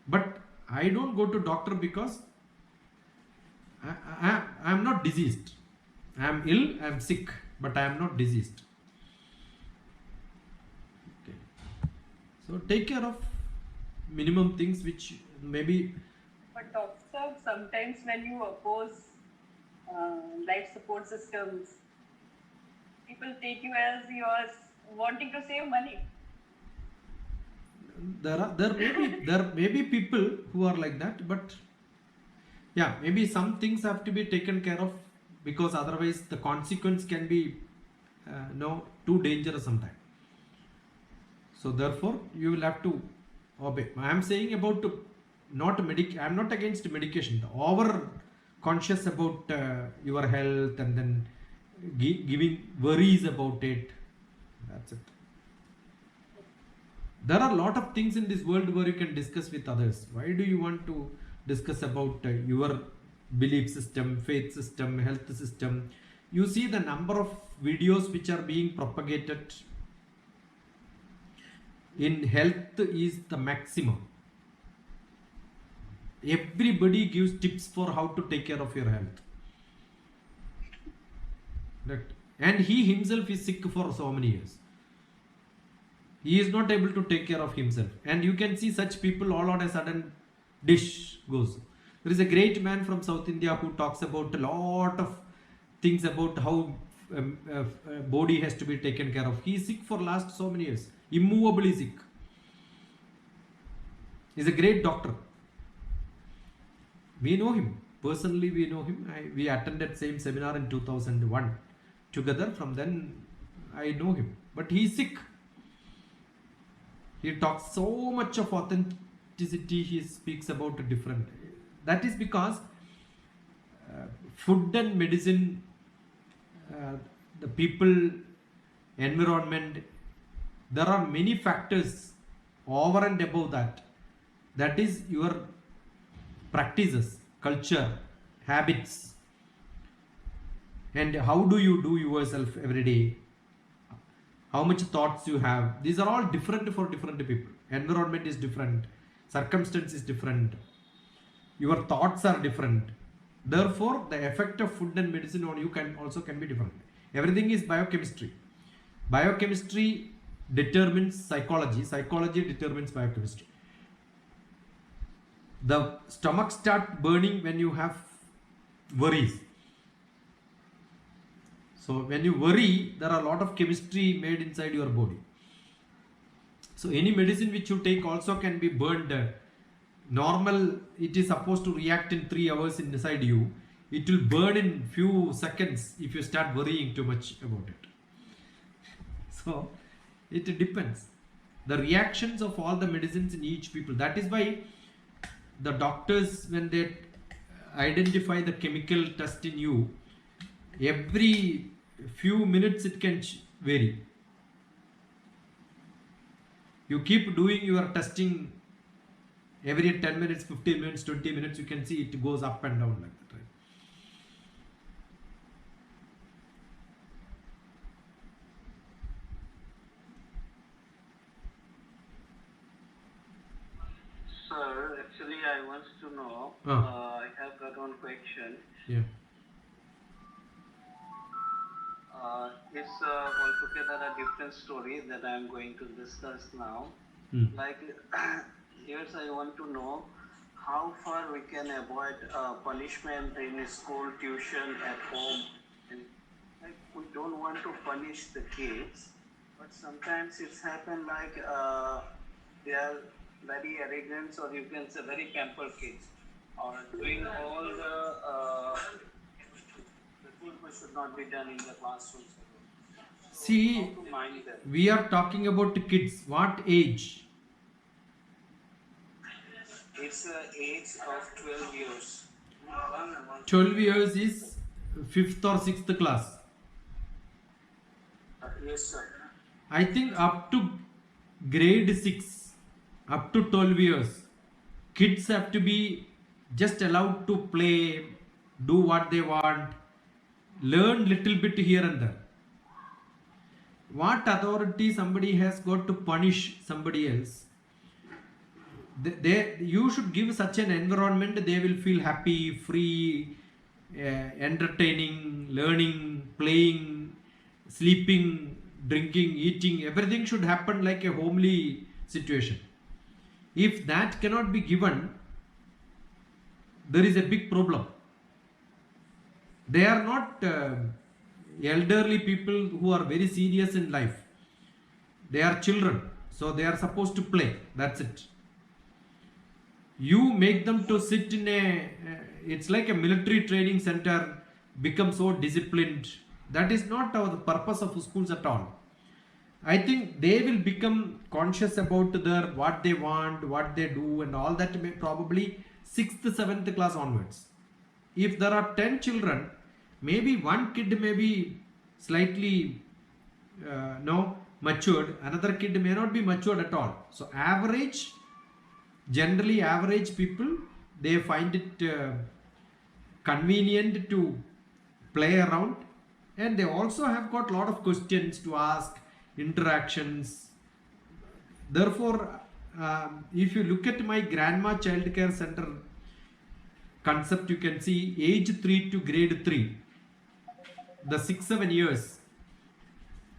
Speaker 4: but I don't go to doctor because I'm not diseased. I'm ill, I'm sick, but I am not diseased. Okay. So take care of minimum things which maybe.
Speaker 2: But doctor, sometimes when you oppose life support systems, people take you as yours wanting to save money.
Speaker 4: There may be people who are like that, but yeah, maybe some things have to be taken care of, because otherwise the consequence can be too dangerous sometimes. So therefore you will have to obey. I am saying about I am not against medication. The over conscious about your health and then giving worries about it. That's it. There are a lot of things in this world where you can discuss with others. Why do you want to discuss about your belief system, faith system, health system? You see the number of videos which are being propagated in health is the maximum. Everybody gives tips for how to take care of your health. Right. And he himself is sick for so many years. He is not able to take care of himself. And you can see such people all on a sudden dish goes. There is a great man from South India who talks about a lot of things about how body has to be taken care of. He is sick for last so many years. Immovably sick. He is a great doctor. We know him. Personally, we know him. We attended same seminar in 2001 together. From then, I know him. But he is sick. He talks so much of authenticity. He speaks about a different. That is because food and medicine, the people, environment, there are many factors over and above that. That is your practices, culture, habits, and how do you do yourself every day, how much thoughts you have. These are all different for different people. Environment is different, circumstance is different, your thoughts are different. Therefore the effect of food and medicine on you can be different. Everything is biochemistry. Biochemistry determines psychology, psychology determines biochemistry. The stomach starts burning when you have worries. So when you worry, there are a lot of chemistry made inside your body. So any medicine which you take also can be burned. Normal, it is supposed to react in 3 hours inside you. It will burn in few seconds if you start worrying too much about it. So it depends. The reactions of all the medicines in each people. That is why the doctors, when they identify the chemical test in you, every few minutes it can vary. You keep doing your testing every 10 minutes, 15 minutes, 20 minutes, you can see it goes up and down like that, right?
Speaker 7: I want to know. I have got one question.
Speaker 4: Yeah.
Speaker 7: It's altogether a different story that I am going to discuss now. Like, here's I want to know how far we can avoid punishment in school, tuition, at home. And like, we don't want to punish the kids, but sometimes it's happened like they are very arrogant, or you can say very pampered kids, or doing all the things which should not be done in the classrooms. So
Speaker 4: See,
Speaker 7: how to mind them?
Speaker 4: we are talking about kids. What age?
Speaker 7: It's age of 12 years.
Speaker 4: 12 years is 5th or 6th class.
Speaker 7: Yes, sir.
Speaker 4: I think up to grade 6, up to 12 years, kids have to be just allowed to play, do what they want, learn little bit here and there. What authority somebody has got to punish somebody else? You should give such an environment, they will feel happy, free, entertaining, learning, playing, sleeping, drinking, eating. Everything should happen like a homely situation. If that cannot be given, there is a big problem. They are not elderly people who are very serious in life. They are children, so they are supposed to play. That's it. You make them to sit in it's like a military training center, become so disciplined. That is not the purpose of schools at all. I think they will become conscious about what they want, what they do, and all that probably 6th, 7th class onwards. If there are 10 children, maybe one kid may be slightly matured, another kid may not be matured at all. So generally average people, they find it convenient to play around, and they also have got a lot of questions to ask, interactions. Therefore, if you look at my grandma child care center concept, you can see age 3 to grade 3, the 6-7 years,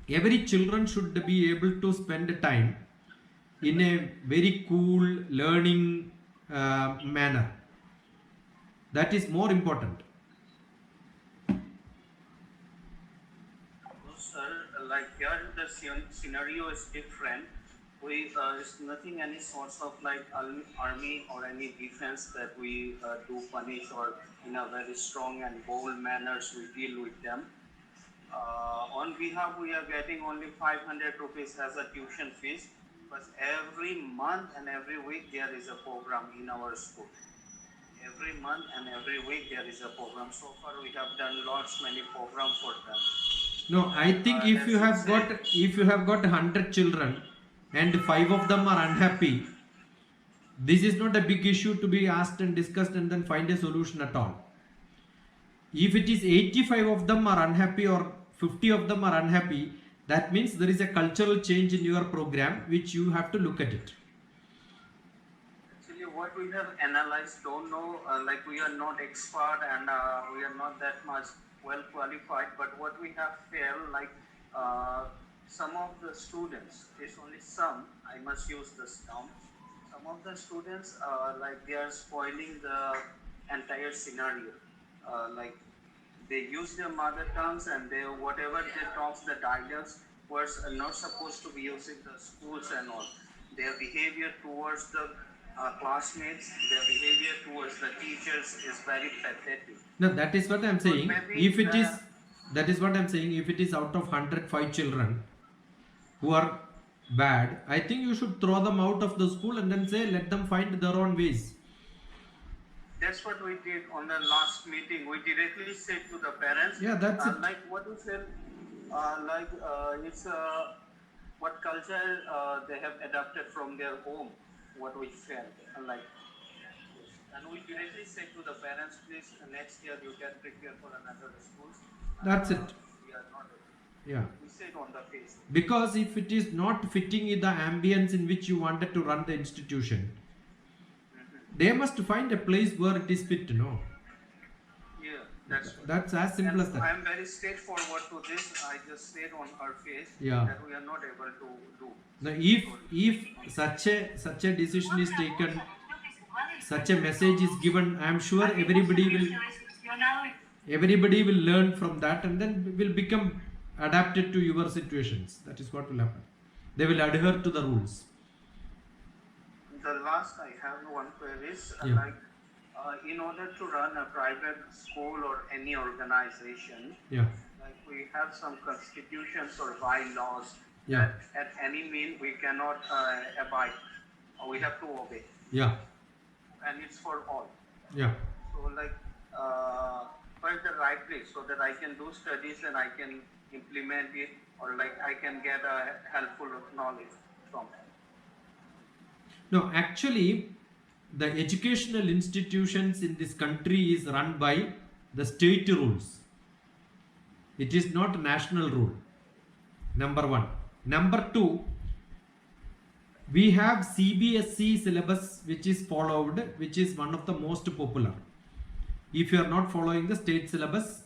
Speaker 4: every children should be able to spend time in a very cool learning manner. That is more important.
Speaker 7: Sir, like here the scenario is different. It's nothing any sorts of like army or any defense that we do punish, or in a very strong and bold manners we deal with them. On behalf, we are getting only 500 rupees as a tuition fees, but every month and every week there is a program in our school. Every month and every week there is a program. So far we have done many programs for them.
Speaker 4: No, I think if you have got 100 children and 5 of them are unhappy, this is not a big issue to be asked and discussed and then find a solution at all. If it is 85 of them are unhappy or 50 of them are unhappy, that means there is a cultural change in your program which you have to look at it.
Speaker 7: Actually, what we have analyzed, don't know, like we are not expert and we are not that much well qualified, but what we have felt like some of the students, it's only some, I must use this term, some of the students like they are spoiling the entire scenario. Like they use their mother tongues, and they whatever they talk, the dialects was not supposed to be used in the schools and all. Their behavior towards the classmates, their behavior towards the teachers is very pathetic.
Speaker 4: No, that is what I am saying. That is what I am saying. If it is out of 105 children who are bad, I think you should throw them out of the school and then say let them find their own ways.
Speaker 7: That's what we did on the last meeting. We directly said to the parents.
Speaker 4: Yeah, that's it.
Speaker 7: Like what we said, it's what culture they have adapted from their home. What we felt like, and we directly said to the parents, please next year you can prepare for another schools.
Speaker 4: That's it.
Speaker 7: We are not.
Speaker 4: Yeah.
Speaker 7: We said on the face.
Speaker 4: Because if it is not fitting in the ambience in which you wanted to run the institution, They must find a place where it is fit, no?
Speaker 7: Yeah,
Speaker 4: That's as simple
Speaker 7: and
Speaker 4: as that.
Speaker 7: I am very straightforward to this. I just said on her face
Speaker 4: Yeah.
Speaker 7: that we are not able to do.
Speaker 4: Now, if such a decision is taken, such a message is given, I am sure everybody will learn from that and then will become adapted to your situations. That is what will happen. They will adhere to the rules.
Speaker 7: The last I have one query is
Speaker 4: Yeah.
Speaker 7: in order to run a private school or any organization,
Speaker 4: Yeah.
Speaker 7: like we have some constitutions or bylaws
Speaker 4: Yeah.
Speaker 7: that at any mean we cannot abide, or we have to obey,
Speaker 4: Yeah.
Speaker 7: and it's for all.
Speaker 4: Yeah.
Speaker 7: So where's the right place so that I can do studies and I can implement it, or like I can get a helpful knowledge from it.
Speaker 4: No, actually, the educational institutions in this country is run by the state rules. It is not a national rule. Number one. Number two, we have CBSE syllabus which is followed, which is one of the most popular. If you are not following the state syllabus,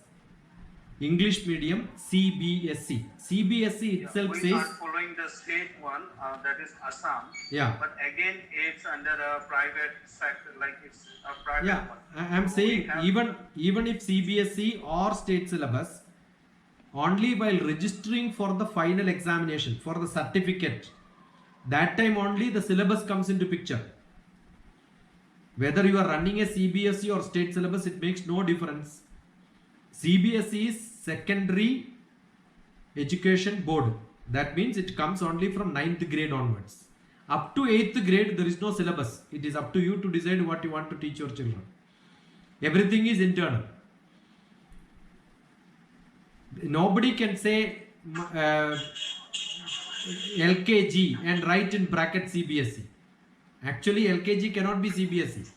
Speaker 4: English medium, CBSE. CBSE itself
Speaker 7: we
Speaker 4: says.
Speaker 7: are following the state one, that is Assam.
Speaker 4: Yeah.
Speaker 7: But again, it's under a private sector, like it's a private
Speaker 4: Yeah,
Speaker 7: one.
Speaker 4: I am
Speaker 7: So
Speaker 4: saying
Speaker 7: we have
Speaker 4: even if CBSE or state syllabus, only while registering for the final examination for the certificate, that time only the syllabus comes into picture. Whether you are running a CBSE or state syllabus, it makes no difference. CBSE is secondary education board. That means it comes only from 9th grade onwards. Up to 8th grade, there is no syllabus. It is up to you to decide what you want to teach your children. Everything is internal. Nobody can say LKG and write in bracket CBSE. Actually, LKG cannot be CBSE.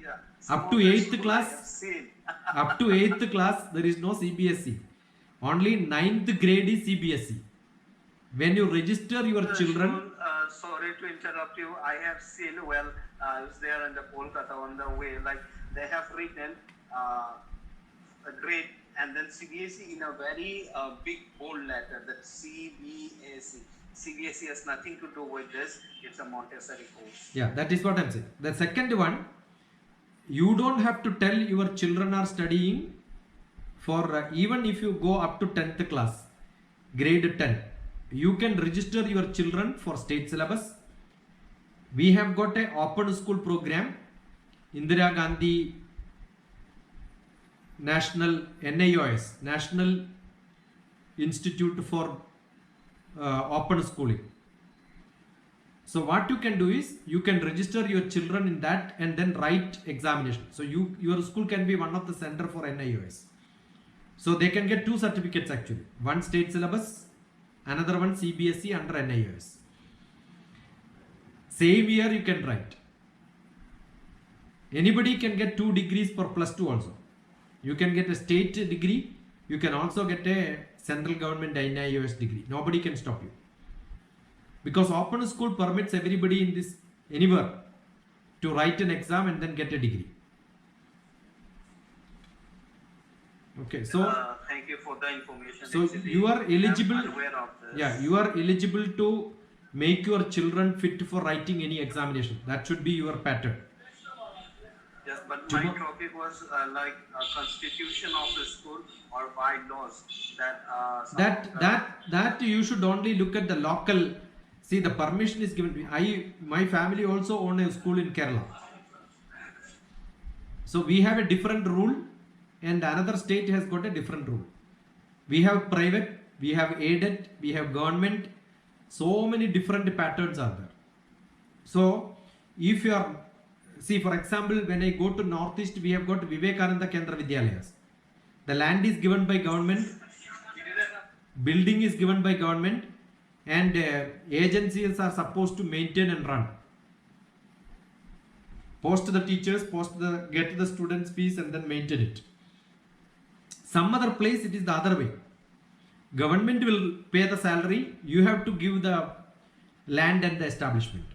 Speaker 7: yeah,
Speaker 4: Up to
Speaker 7: some of the
Speaker 4: 8th
Speaker 7: school
Speaker 4: class?
Speaker 7: I have seen.
Speaker 4: Up to 8th class, there is no CBSE. Only 9th grade is CBSE. When you register your children,
Speaker 7: Sorry to interrupt you. I have seen, I was there in the Kolkata on the way, like they have written a grade and then CBSE in a very big bold letter, that CBSE. CBSE has nothing to do with this. It's a Montessori course.
Speaker 4: yeah, that is what I'm saying. The second one, you don't have to tell your children are studying for even if you go up to 10th class, grade 10, you can register your children for state syllabus. We have got a open school program, Indira Gandhi National NIOS, National Institute for Open Schooling. So what you can do is you can register your children in that and then write examination. So your school can be one of the center for NIOS. So they can get 2 certificates actually. One state syllabus, another one CBSE under NIOS. Same year you can write. Anybody can get 2 degrees for +2 also. You can get a state degree. You can also get a central government NIOS degree. Nobody can stop you. Because open school permits everybody in this anywhere to write an exam and then get a degree. Okay, so
Speaker 7: thank you for the information.
Speaker 4: so
Speaker 7: Actually,
Speaker 4: you are eligible.
Speaker 7: I'm unaware of this.
Speaker 4: Yeah, you are eligible to make your children fit for writing any examination. That should be your pattern.
Speaker 7: Yes, but my topic was constitution of the school or bylaws
Speaker 4: That you should only look at the local. See, the permission is given. My family also own a school in Kerala. So we have a different rule, and another state has got a different rule. We have private, we have aided, we have government. So many different patterns are there. So if you are, see, for example, when I go to Northeast, we have got Vivekananda Kendra Vidyalayas. The land is given by government, building is given by government, and agencies are supposed to maintain and run. Post the teachers, get the students' fees, and then maintain it. Some other place it is the other way. Government will pay the salary, you have to give the land and the establishment.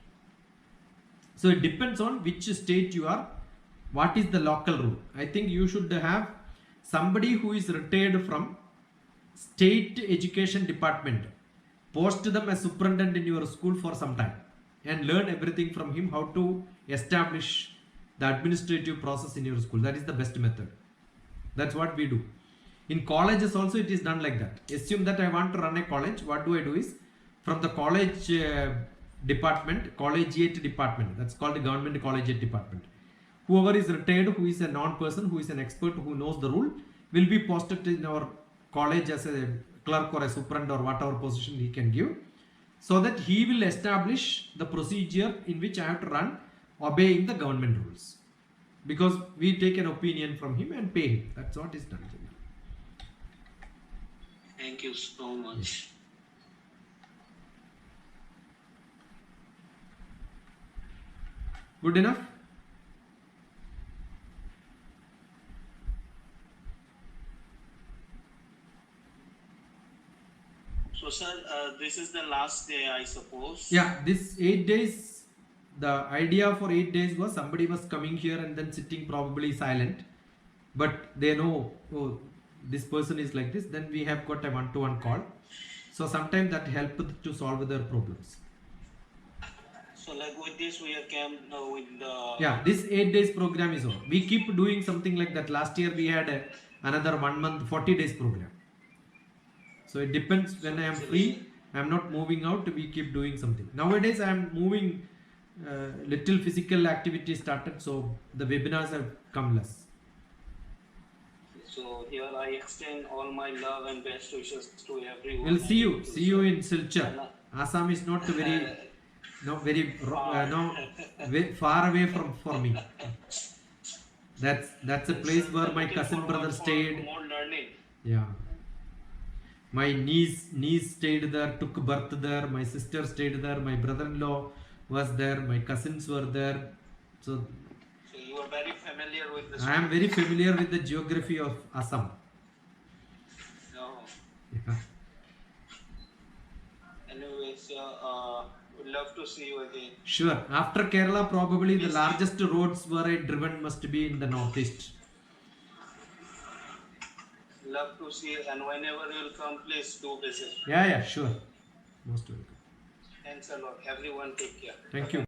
Speaker 4: So it depends on which state you are, what is the local rule. I think you should have somebody who is retired from state education department, post them as superintendent in your school for some time and learn everything from him, how to establish the administrative process in your school. That is the best method. That's what we do. In colleges also it is done like that. Assume that I want to run a college. What do I do is, from the college department, collegiate department, that's called the government collegiate department, whoever is retired, who is a non-person, who is an expert, who knows the rule, will be posted in our college as a clerk or a superintendent or whatever position he can give, so that he will establish the procedure in which I have to run obeying the government rules, because we take an opinion from him and pay him. That's what is done.
Speaker 7: Thank you so much.
Speaker 4: Good enough?
Speaker 7: So, sir, this is the last day, I suppose.
Speaker 4: Yeah, this 8 days, the idea for 8 days was somebody was coming here and then sitting probably silent, but they know, oh, this person is like this, then we have got a one-to-one call. So sometimes that helped to solve their problems.
Speaker 7: So, like with this, we came with the.
Speaker 4: Yeah, this 8 days program is over. We keep doing something like that. Last year we had another 1 month, 40 days program. So it depends when I am free. I am not moving out. We keep doing something. Nowadays I am moving. Little physical activity started, so the webinars have come less.
Speaker 7: So here I extend all my love and best wishes to everyone.
Speaker 4: We'll see you. See you in Silchar. Assam is not very, far away from for me. That's a place where my cousin brother stayed.
Speaker 7: More learning.
Speaker 4: Yeah. My niece stayed there, took birth there. My sister stayed there. My brother-in-law was there. My cousins were there. So
Speaker 7: you are very familiar with this.
Speaker 4: I am very familiar with the geography of Assam.
Speaker 7: No.
Speaker 4: Yeah.
Speaker 7: Anyways, would love to see you again.
Speaker 4: Sure. After Kerala, probably the largest roads where I driven must be in the northeast.
Speaker 7: Love to see you, and whenever you'll come, please do visit.
Speaker 4: Yeah, sure. Most welcome.
Speaker 7: Thanks a lot. Everyone, take care.
Speaker 4: Thank you.